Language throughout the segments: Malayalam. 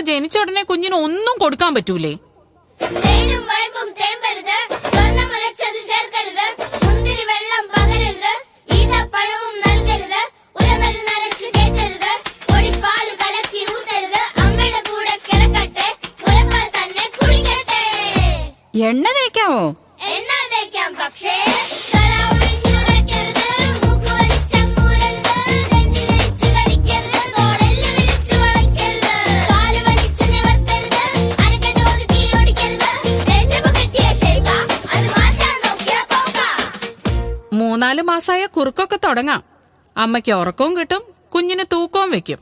ജനിച്ച ഉടനെ കുഞ്ഞിന് ഒന്നും കൊടുക്കാൻ പറ്റൂലേ? എണ്ണ തേക്കാവോ? എണ്ണ തേക്കാം, പക്ഷേ മൂന്നാല് മാസായ കുറുക്കൊക്കെ തുടങ്ങാം. അമ്മയ്ക്ക് ഉറക്കവും കിട്ടും, കുഞ്ഞിന് തൂക്കവും വെക്കും.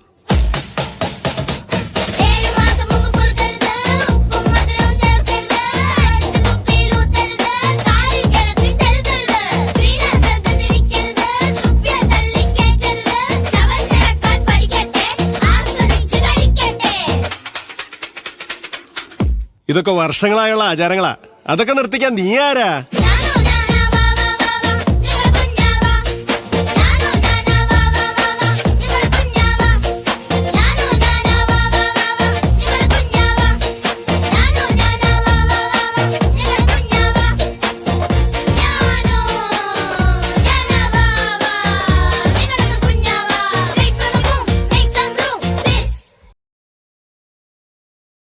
ഇതൊക്കെ വർഷങ്ങളായുള്ള ആചാരങ്ങളാ. അതൊക്കെ നിർത്തിക്കാൻ നീ ആരാ?